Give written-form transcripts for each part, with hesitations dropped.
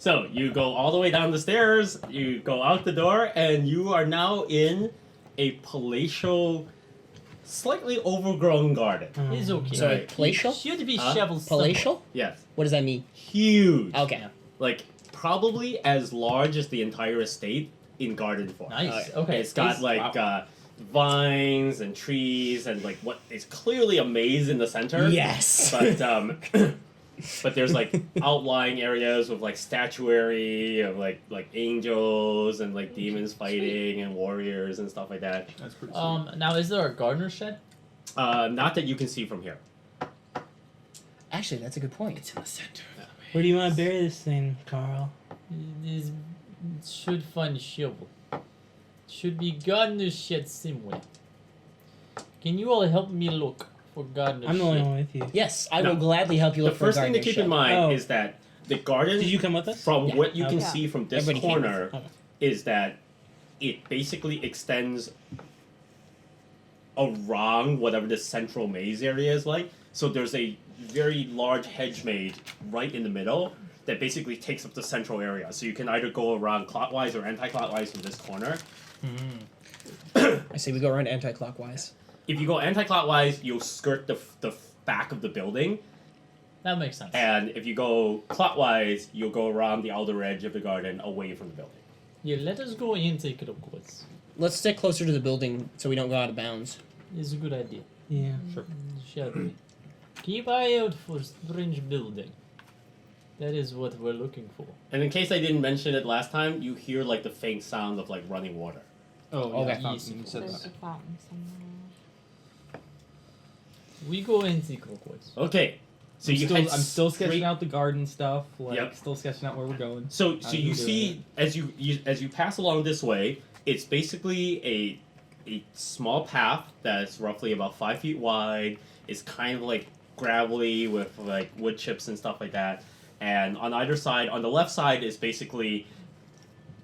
So you go all the way down the stairs, you go out the door, and you are now in a palatial, slightly overgrown garden. It's okay. So Right. palatial? Should be Huh? shoveled Palatial? Yes. What does that mean? Huge. Okay. Like, probably as large as the entire estate in garden form. Nice. Okay. Okay. It's got, like, vines and trees and, like, what is clearly a maze in the center. Yes. But, but there's like outlying areas with like statuary of like angels and like demons fighting and warriors and stuff like that. That's pretty sweet. Now is there a gardener shed? Not that you can see from here. Actually, that's a good point. It's in the center. Where do you want to bury this thing, Carl? It should find a shovel. Should be gardener shed somewhere. Can you all help me look for gardener I'm the shed? only one with you. Yes, I No. will gladly help you The look for a first thing to gardener's keep shed. in mind Oh. is that the garden, Did you come with us? from Yeah. what you can Okay. see from this Everybody came with corner, us. Okay. is that it basically extends around whatever the central maze area is like. So there's a very large hedge made right in the middle that basically takes up the central area. So you can either go around clockwise or anti-clockwise from this corner. I say we go around anti-clockwise. If you go anti-clockwise, you'll skirt the back of the building. That makes sense. And if you go clockwise, you'll go around the outer edge of the garden away from the building. Yeah, let us go in take a look. Let's stick closer to the building so we don't go out of bounds. It's a good idea. Yeah. Shall we? Keep eye out for strange building. That is what we're looking for. And in case I didn't mention it last time, you hear like the faint sound of like running water. Oh, Okay. yeah, fountain, you said There's that. a fountain somewhere. We go anti-clockwise. Okay, so I'm still sketching straight- out the garden stuff, like Yep. still sketching out where we're going. So How you you see as you pass along this way, it's basically a small path that's roughly about 5 feet wide. It's kind of like gravelly with like wood chips and stuff like that. And on either side, on the left side is basically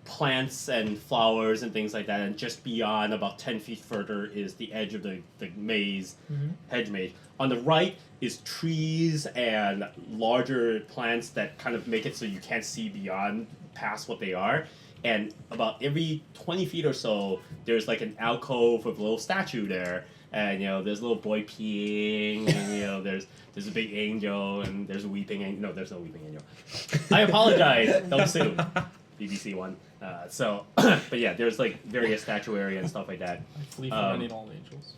plants and flowers and things like that. And just beyond, about 10 feet further, is the edge of the maze, hedge maze. On the right is trees and larger plants that kind of make it so you can't see beyond past what they are. And about every 20 feet or so, there's like an alcove with a little statue there. And, you know, there's a little boy peeing, and, you know, there's a big angel, and there's a weeping angel. No, there's no weeping angel. I apologize. Don't sue. BBC one. But yeah, there's like various statuary and stuff like that. I flee from any and all angels.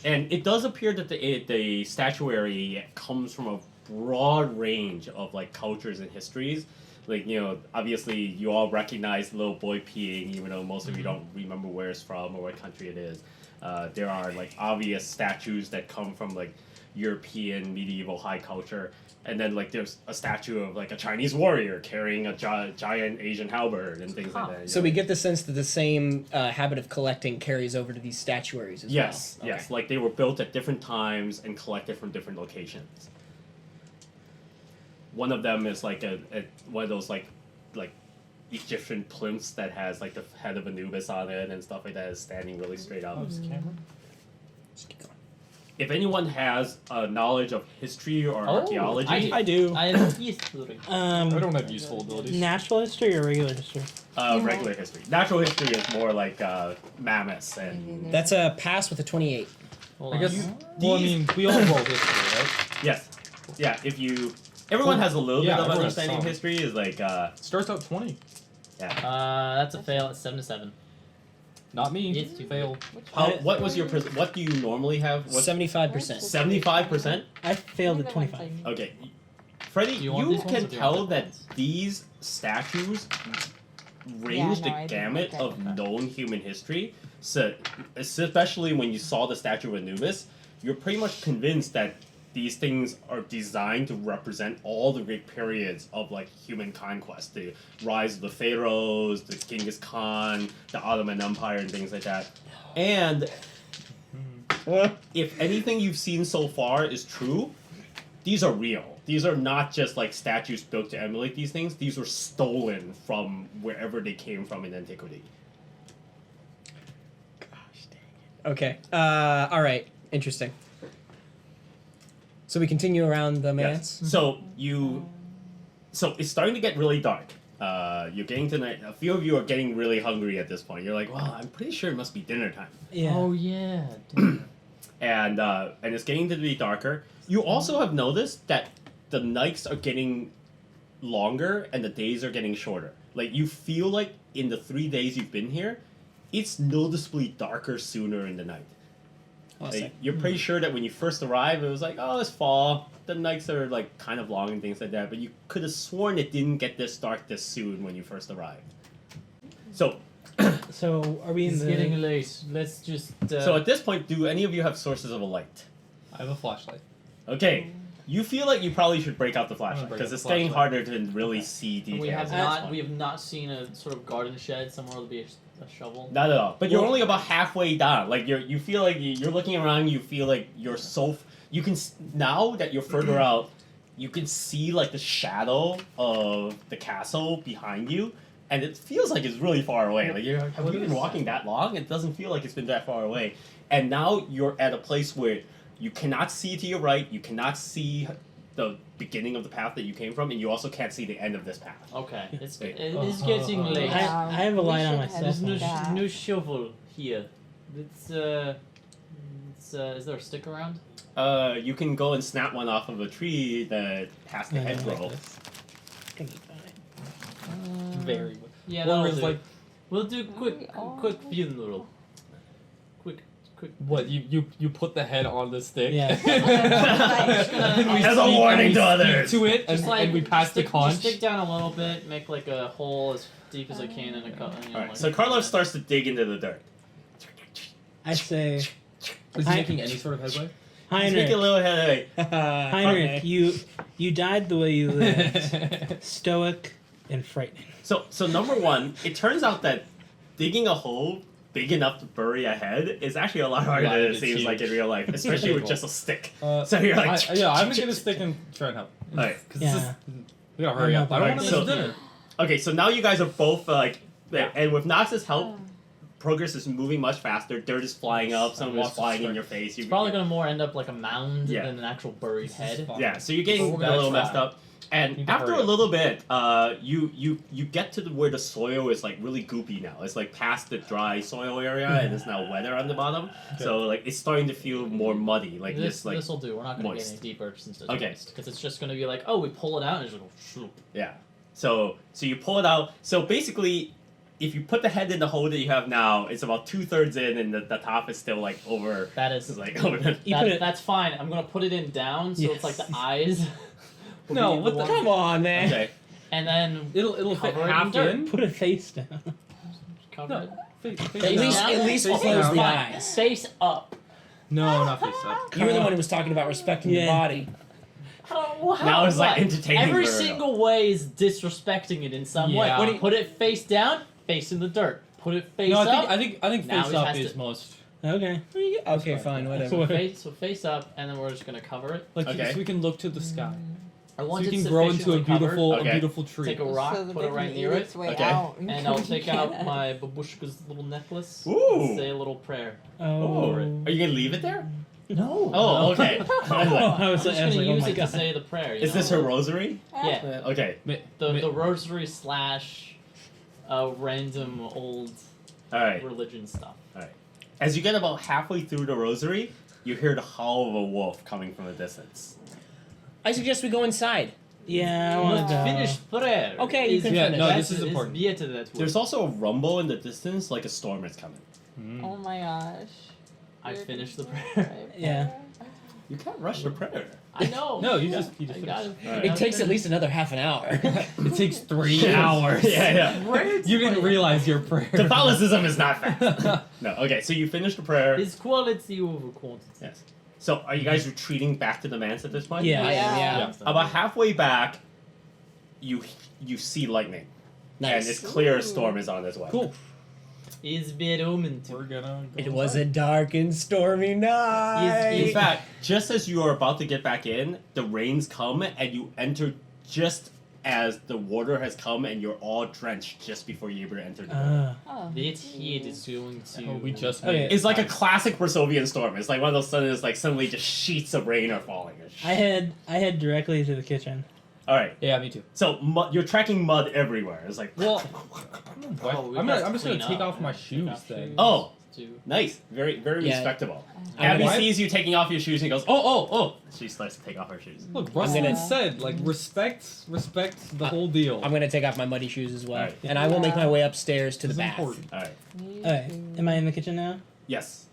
And it does appear that the statuary comes from a broad range of like cultures and histories. Like, you know, obviously you all recognize the little boy peeing, even though most of you don't remember where it's from or what country it is. There are like obvious statues that come from like European medieval high culture. And then like there's a statue of like a Chinese warrior carrying a giant Asian halberd and things like that. you So know. we get the sense that the same habit of collecting carries over to these statuaries as Yes, well. yes. Like they were built at different times and collected from different locations. One of them is like a one of those like Egyptian plinths that has like the head of Anubis on it and stuff like that is standing really straight up. Oh, this camera? Just keep going. If anyone has knowledge of history or Oh, archaeology, I do. I have history. I don't have useful abilities. Natural history or regular history? regular history. Natural history is more like mammoths and That's a pass with a 28. Hold I on. guess. Well, I mean, we all roll history, right? yes, yeah. If you everyone has a little Yeah, bit of everyone has understanding of some. history is like Starts out 20. That's a fail. It's 7 to 7. Not me. It's to fail. what was your what do you normally have? 75%. 75%? I failed at 25. Okay. Freddie, Do you, you want these ones can or do you tell want the that ones? these statues range no, I the didn't gamut look at of it. known human history. So, especially when you saw the statue of Anubis, you're pretty much convinced that these things are designed to represent all the great periods of like human conquest, the rise of the pharaohs, the Genghis Khan, the Ottoman Empire, and things like that. And if anything you've seen so far is true, these are real. These are not just like statues built to emulate these things. These were stolen from wherever they came from in antiquity. Gosh dang it. Okay. All right. Interesting. So we continue around the manse. Yes. So you So it's starting to get really dark. You're getting to night. A few of you are getting really hungry at this point. You're like, well, I'm pretty sure it must be dinner time. Yeah. Oh yeah. And it's getting to be darker. You also have noticed that the nights are getting longer and the days are getting shorter. Like you feel like in the 3 days you've been here, it's noticeably darker sooner in the night. Like, you're pretty sure that when you first arrived, it was like, oh, it's fall. The nights are like kind of long and things like that. But you could have sworn it didn't get this dark this soon when you first arrived. So, So are we in It's the? getting late. Let's just. so at this point, do any of you have sources of a light? I have a flashlight. Okay, you feel like you probably should break out the flashlight break because out it's the getting flashlight. harder to really see details. we have at this not. point. We have not seen a sort of garden shed somewhere to be a shovel. Not at all. But you're Well- only about halfway down. Like you feel like you're looking around. You feel like you're so. You can now that you're further out, you can see like the shadow of the castle behind you, and it feels like it's really far away. Like have you been walking that long? It doesn't feel like it's been that far away. And now you're at a place where you cannot see to your right. You cannot see the beginning of the path that you came from, and you also can't see the end of this path. Okay, it Wait. is getting late. I have a light on my cell There's phone. no shovel here. It's is there a stick around? You can go and snap one off of a tree that has the hedgerow. Gonna be fine. Very well. Yeah, Well, that'll it's do. like We'll do quick funeral. Quick. what you put the head on the stick. Yeah. And we As a speak- warning and we to speak others. to it, and, Just like and we pass the stick, conch. just stick down a little bit, make like a hole as deep as I can in a cut. You know, Alright, like so Karlov starts to dig into the dirt. I say, Is he I- making any sort of headway? He's making a Heinrich, little headway. Heinrich, you died the way you lived, stoic and frightening. So number one, it turns out that digging a hole big enough to bury a head is actually a lot harder Yeah, than it it's seems huge. like in real life, especially with Cool. just a stick. Uh, So you're like, I'm gonna get a stick and try and help. Alright. 'Cause Yeah. this is, we gotta hurry up. I don't want to So- miss dinner. Okay, so now you guys are both like, Yeah. and with Knox's help, progress is moving much faster. Dirt is flying up, some of it's Lots of flying in strength. your face. It's probably gonna more end up like a mound Yeah. than an actual buried head. Yeah, so you're getting We're a gonna little try. messed up. And Need to after hurry a up. little bit, you get to where the soil is like really goopy now. It's like past the dry soil area and it's now wetter on the bottom. So like it's starting to feel more muddy. Like This like will do. We're not gonna moist. get any deeper since it's Okay. moist, because it's just gonna be like, oh, we pull it out and it's just go shoop. yeah. So you pull it out. So basically, if you put the head in the hole that you have now, it's about 2/3 in, and the top is still like over. That is It's like over. The, You put it. that's fine. I'm gonna put it in down so it's like the eyes. will No, be what the- one- Come on, man. okay. And then It'll fit Cover it in half dirt. in. Put a face down. cover No, it. face At least, down. at least Face close down. the Fine. eyes. Face up. No, not face up. You were the one who was talking about respecting your Yeah. body. Now it's like What? entertaining Every for real. single way is disrespecting it in some way. Yeah. What do you- Put it face down, face in the dirt. Put it face No, up. I think Now face he up has is to- most Okay. Okay, fine, whatever. so face up, and then we're just gonna cover it. like Okay. so we can look to the sky. I So want you it can grow into a sufficiently covered. beautiful Okay. a beautiful tree. Take a rock, So that put they it right can near eat it, its way Okay. out and I'll take out get my babushka's little necklace. Ooh. And say a little prayer. Oh, Oh. are you gonna leave it there? No. Oh, okay. I was I'm like, just I was gonna like, oh use my it to god. say the prayer. You Is this know? her rosary? Yeah. Okay. The rosary / random old All right. religion stuff. As you get about halfway through the rosary, you hear the howl of a wolf coming from a distance. I suggest we go inside. Yeah, I You want must to go. finish prayer. Okay, you can Yeah, finish. no, That's- this is important. better that way. There's also a rumble in the distance, like a storm is coming. Oh my gosh. I You're finished the gonna prayer. pray Yeah. You can't rush the prayer. I know. No, you Yeah, just I got it. Alright. It takes at least another half an hour. It takes 3 hours. Yeah. You didn't realize your prayer. Catholicism is not fast. No. Okay. So you finish the prayer. It's quality over quantity. Yes. So are you guys retreating back to the manse at this point? Yeah. I am, Yeah. yeah. About halfway back, you see lightning, and it's Nice. clear a storm is on its way. Cool. Is bad omen to. We're gonna go It was a dark and stormy night. In fact, just as you are about to get back in, the rains come and you enter just as the water has come and you're all drenched just before you're able to enter the building. Oh. That heat is going to. Oh, we just Okay. made It's like a classic Brasovian storm. It's like one of those sudden, like suddenly just sheets of rain are falling. I head directly to the kitchen. All right. Yeah, me too. So you're tracking mud everywhere. It's like, Well, Oh, we I'm got just gonna clean take up. off my Take shoes off then. shoes, Oh. too. nice, very Yeah. respectable. I'm Abby gonna- sees you taking off your shoes and goes, oh. She starts to take off her shoes. Look, I'm Ruslan gonna- said like respect the whole deal. I'm gonna take off my muddy shoes as well, Alright. and I will make my way upstairs to the This is bath. important. All right. Alright, am I in the kitchen now? Yes.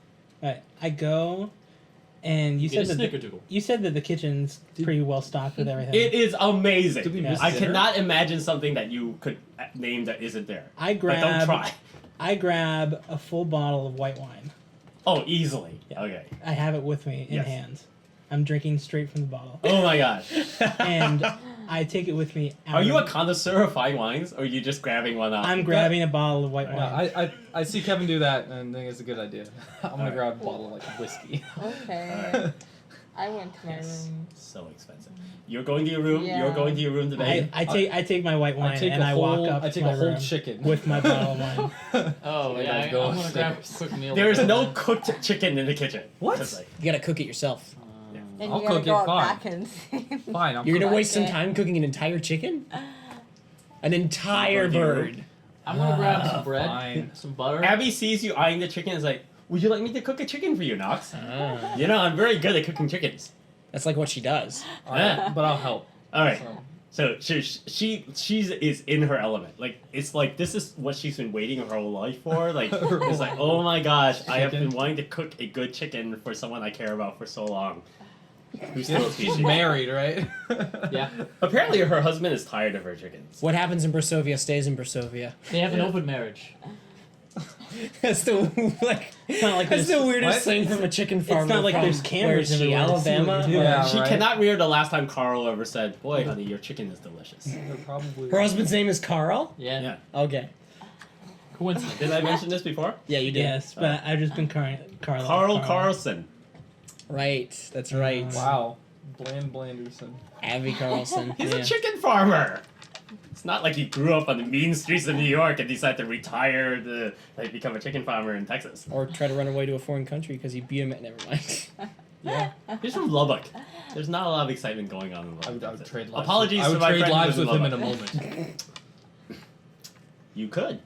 Alright, I go, and you Get said a that snickerdoodle. you said that the kitchen's pretty well stocked with everything. It is amazing. Did we miss I dinner? cannot imagine something that you could name that isn't there. I But don't grab try. I grab a full bottle of white wine. Oh, easily. Yeah. Okay. I have it with me in Yes. hand. I'm drinking straight from the bottle, Oh my gosh. and I take it with me. Out Are you a of- connoisseur of fine wines, or are you just grabbing one out? I'm grabbing a bottle of white wine. Yeah, I see Kevin do that and think it's a good idea. I'm gonna Alright. grab a bottle of like whiskey. Okay. Alright. I went to my Yes. room. So expensive. You're going to your room. Yeah. You're going to your room today. I take my white wine I take and a I whole, walk up I to take my a whole room chicken with my bottle of wine. Oh, And yeah, I I'm go gonna grab a upstairs. quick meal. There is before no then. cooked chicken in the kitchen. What? Just like, You gotta cook it yourself. And I'll you gotta cook go it, out fine. back and see. Fine, I'm You're gonna cook waste some it. time cooking an entire chicken? An entire Go to your bird. I'm gonna grab some bread, Fine. some butter. Abby sees you eyeing the chicken and is like, would you like me to cook a chicken for you, Knox? Ah. You know, I'm very good at cooking chickens. That's like what she does. Alright, but I'll help. All right. So, So she is in her element. Like it's like this is what she's been waiting her whole life for. Like it's like, oh my gosh, I have been Chicken. wanting to cook a good chicken for someone I care about for so long. Who's still a she's species. married, right? Yeah. Apparently her husband is tired of her chickens. What happens in Brasovia stays in Brasovia. They have an Yeah. open marriage. That's the like. It's not like That's there's- the weirdest what? thing from a chicken farmer. not like from- there's cameras where is she, everywhere to see what Alabama. you're doing. or- Yeah. She right. cannot remember the last time Carl ever said, "Boy, honey, your chicken is delicious." They're probably Her husband's name is Carl. Yeah. Yeah. Okay. Coincidence. Did I mention this before? Yeah, you did. Yes, but I've just been Karlov. Carl Carlson. Right. That's right. Wow. Blanderson. Abby Carlson. He's yeah. a chicken farmer. It's not like he grew up on the mean streets of New York and decided to retire to like become a chicken farmer in Texas. Or try to run away to a foreign country because he beat him at. Never mind. Yeah, he's from Lubbock. There's not a lot of excitement going on in Lubbock. I would Texas. trade lives. Apologies I to would my trade friend who lives lives with in him in a Lubbock. moment. You could.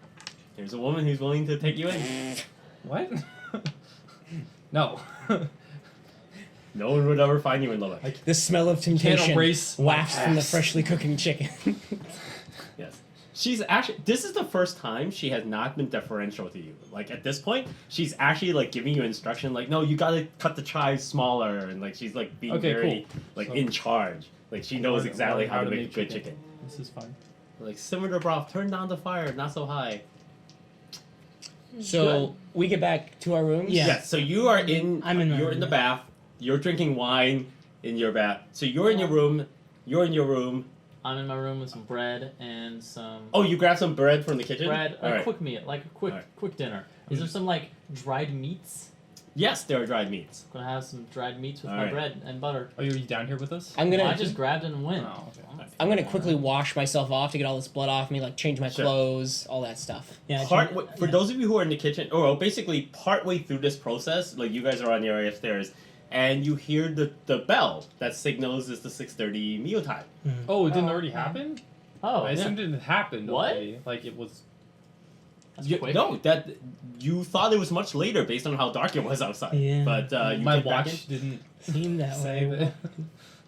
There's a woman who's willing to take you in. What? No. No one would ever find you in Lubbock. The smell of temptation erase my wafts from the past. freshly cooking chicken. Yes. She's actually. This is the first time she has not been deferential to you. Like at this point, she's actually like giving you instruction. Like, no, you gotta cut the chives smaller, and like she's like being Okay, very cool. like So- in charge. Like she knows Learn- exactly learn how to make a good chicken. This is fine. Like simmer the broth, turn down the fire, not so high. So we get back to our rooms. Yeah. Yes. So you are in. I'm in my You're room in the now. bath. You're drinking wine in your bath. So you're in your room. You're in your room. I'm in my room with some bread and some Oh, you grabbed some bread from the kitchen. bread, All a right. quick meal, like a quick Alright. quick dinner. Is there some like dried meats? Yes, there are dried meats. I'm gonna have some dried meats with my Alright. bread and butter. Are you down here with us? I'm gonna. I just grabbed it and went. Oh, okay. I'm gonna quickly wash myself off to get all this blood off me, like change my Sure. clothes, all that stuff. Yeah, For those of you who are in the kitchen, or basically partway through this process, like you guys are on your way upstairs, and you hear the bell that signals it's the 6:30 meal time. Oh, it didn't Oh, already okay. happen? Oh, I yeah. assumed it had happened What? already. Like it was. That's You, quick. no, that you thought it was much later based on how dark it was outside. Yeah. But you My get back watch didn't seemed that say way. that.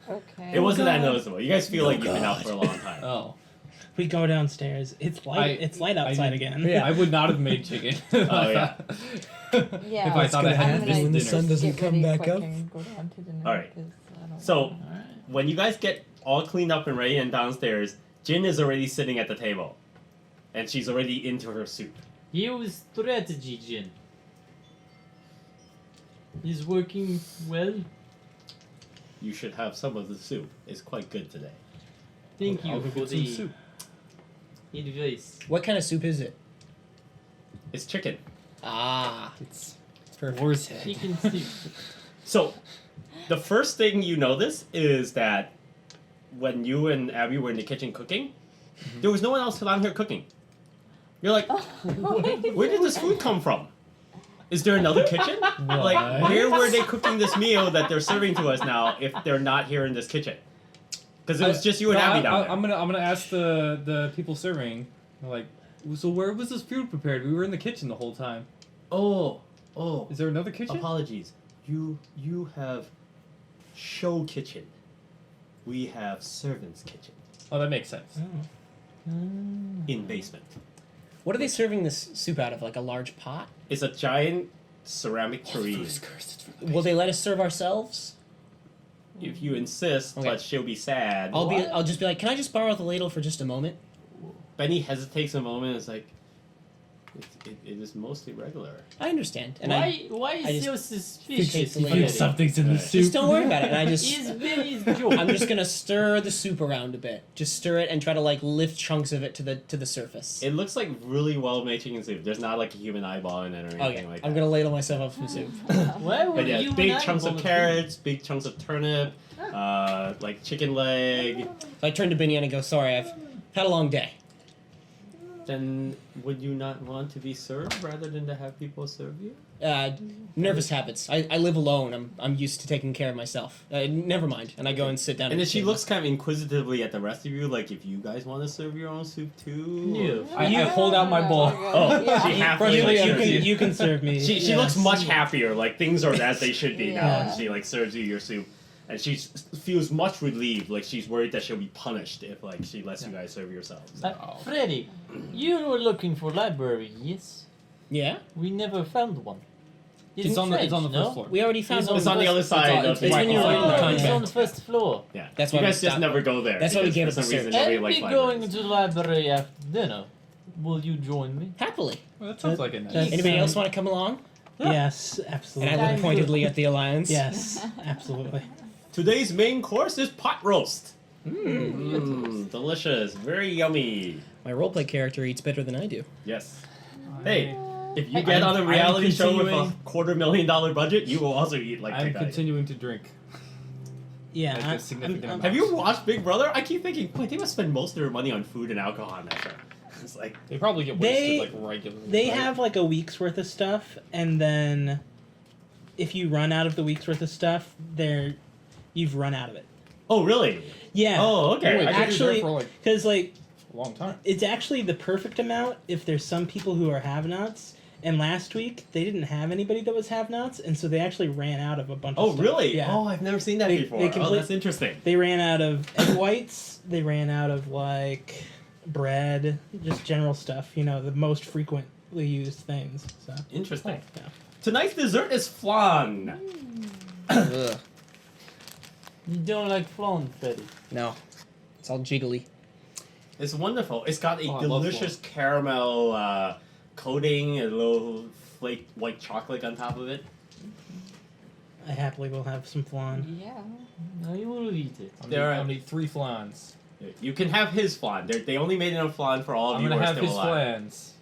Okay. It wasn't that God. noticeable. You guys feel Oh, like you've been out God. for a long time. Oh. We go downstairs. It's light. It's light outside again. Yeah. I would not have made chicken. Oh, yeah. Yeah. If I thought I gonna had happen this when the dinner. sun doesn't Get come ready back quick up. and go down to dinner, Alright. 'cause I don't So know. Alright. when you guys get all cleaned up and ready and downstairs, Jin is already sitting at the table, and she's already into her soup. Use strategy, Jin. He's working well. You should have some of the soup. It's quite good today. Thank I'll you go for get some the soup. advice. What kind of soup is it? It's chicken. Ah, It's perfect. boar's head. Chicken soup. So, the first thing you notice is that when you and Abby were in the kitchen cooking, there was no one else down here cooking. You're like, where did this food come from? Is there another kitchen? Like, where were they cooking this meal that they're serving to us now if they're not here in this kitchen? Because it was just you and Abby down there. I'm gonna ask the people serving, like, so where was this food prepared? We were in the kitchen the whole time. Oh, Is there another kitchen? apologies. You have show kitchen. We have servants' kitchen Oh, that makes sense. in basement. What are they serving this soup out of? Like a large pot? It's a giant ceramic tureen. Will they let us serve ourselves? If you insist, Okay. but she'll be sad. I'll just be like, can I just borrow the ladle for just a moment? Benny hesitates a moment. And is like, it is mostly regular. I understand. And Why I is just so suspicious? take the Freddy? ladle. Something's in the Right. soup. just don't worry about it. And I just Is Benny's joke? I'm just gonna stir the soup around a bit. Just stir it and try to like lift chunks of it to the surface. It looks like really well made chicken soup. There's not like a human eyeball in it or anything Okay, like I'm that. gonna ladle myself up some soup. Why would But yeah, you big and I chunks of both carrots, big chunks of turnip, like chicken leg. So I turn to Binny and I go, sorry, I've had a long day. Then would you not want to be served rather than to have people serve you? Nervous habits. I live alone. I'm used to taking care of myself. Never mind. And I go and sit down. And at then the she table. looks kind of inquisitively at the rest of you, like if you guys want to serve your own soup too. No. or- I hold out my bowl. Oh, she halfway. You, like, you serves can you. you can serve me. She Yes. looks much happier. Like things are as they should be now, Yeah. and she like serves you your soup, and she feels much relieved. Like she's worried that she'll be punished if like she lets you guys serve yourselves. Freddy, you were looking for library, yes? Yeah, We never found one. It's on the French, first floor. we already found It's one. It's on the other side of it's when White you're Hall. reading the Oh, it's contract. on the first floor. Yeah, That's you why we guys just stopped. never go there. That's why we because gave for it the some reason search. nobody And likes we libraries. going to the library after dinner. Will you join me? Happily. Well, that sounds like a nice. That's- Anybody else want to come along? Yes, And absolutely. I look I'm pointedly at the alliance. Yes, absolutely. Today's main course is pot roast. Mm. Delicious, very yummy. My roleplay character eats better than I do. Yes. Hey, if you get on a I'm reality show with a continuing- $250,000 budget, you will also eat like I'm a guy. continuing to drink. Yeah, Like a significant amount. Have you watched Big Brother? I keep thinking, wait, they must spend most of their money on food and alcohol on that show. It's like, They probably get They- wasted like regularly. They right? have like a week's worth of stuff, and then if you run out of the week's worth of stuff, you've run out of it. oh, really? Yeah. Oh, okay. Wait, I I didn't- actually- for like Because like a long time. it's actually the perfect amount if there's some people who are have-nots. And last week they didn't have anybody that was have-nots, and so they actually ran out of a bunch of Oh, stuff. really? Yeah. Oh, I've never seen that They- before. they Oh, complete- that's interesting. They ran out of egg whites. They ran out of like bread, just general stuff. You know, the most frequently used things. So Interesting. yeah. Tonight's dessert is flan. Ugh. You don't like flan, Freddy. No, it's all jiggly. It's wonderful. It's got a Oh, I love delicious caramel coating and a little flake white chocolate on top of it. I happily will have some flan. Yeah. No, you will eat it. There I'm are- gonna eat 3 flans. You can have his flan. They only made enough flan for all of I'm you who gonna are have still his alive. flans.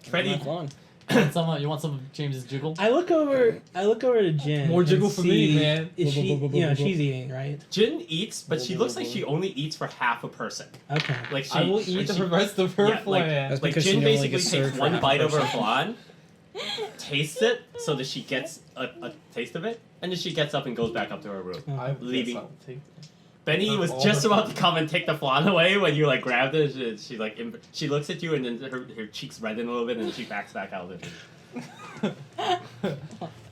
Freddie, Not long. You want some of James's jiggle? I look over to Jen. More jiggle and for me, see- man. Is she? You know, she's eating, right? Jin eats, but she looks like she only eats for half a person. Okay. Like she, I will like eat she- the rest of her yeah, like- flan. That's Like because she Jin normally basically gets takes served for one half a bite of her person. flan, tastes it so that she gets a taste of it, and then she gets up and goes back up to her room. I leaving. guess I'll take it. Benny Of was all just the about to come and take the flan away when you like grabbed it. She like she looks at you and then her cheeks redden a little bit and then she backs back out of it.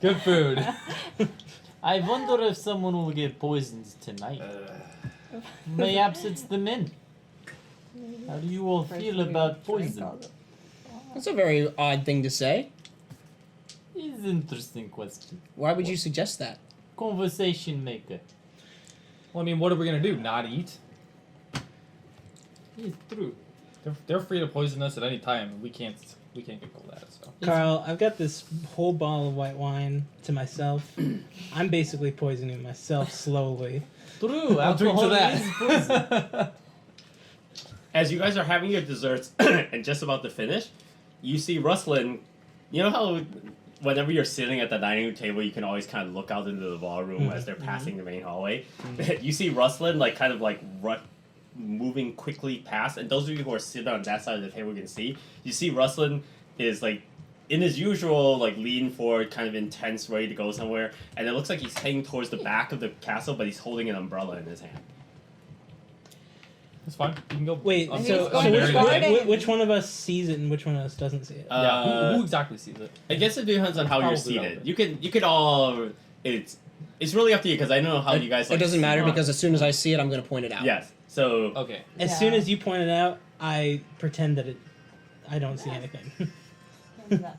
Good food. I wonder if someone will get poisoned tonight. Mayhaps it's the men. How do you all feel about poison? That's a very odd thing to say. It's an interesting question. Why would you suggest that? Conversation maker. Well, I mean, what are we gonna do? Not eat? It's true. They're free to poison us at any time, and we can't control that. So Carl, I've got this whole bottle of white wine to myself. I'm basically poisoning myself slowly. True. I'll drink to alcohol is poison. that. As you guys are having your desserts and just about to finish, you see Ruslan. You know how whenever you're sitting at the dining room table, you can always kind of look out into the ballroom as they're passing the main hallway. You see Ruslan like kind of like moving quickly past, and those of you who are sitting on that side of the table can see. You see Ruslan is like in his usual like lean forward, kind of intense, ready to go somewhere, and it looks like he's heading towards the back of the castle, but he's holding an umbrella in his hand. It's fine. You can go. Wait, I'm so, going very to good. garden. which one of us sees it and which one of us doesn't see it? Yeah. Who exactly sees it? I guess it depends on how you're Probably seated. relevant. You could all. It's really up to you because I know how you guys. It Like, doesn't matter see- because as soon as I see it, I'm going to point it out. Yes. So Okay. As Yeah. soon as you point it out, I pretend that I don't see anything. How's that?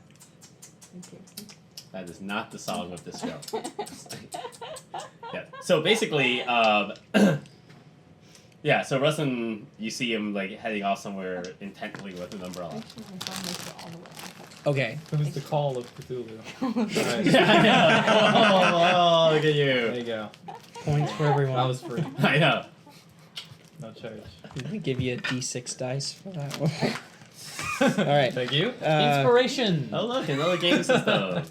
Thank you. that is not the song of this show. Yeah. So basically, yeah. So Ruslan, you see him like heading off somewhere intently with an umbrella. Actually, my phone makes it all the way up. Okay. It was the call of Cthulhu. Alright. Yeah, I know. Oh, look at There you. you go. Points for everyone. That was free. I know. No charge. I'm going to give you a d6 dice for that one. All right. Thank you. Uh, Inspiration. Oh look, another game system.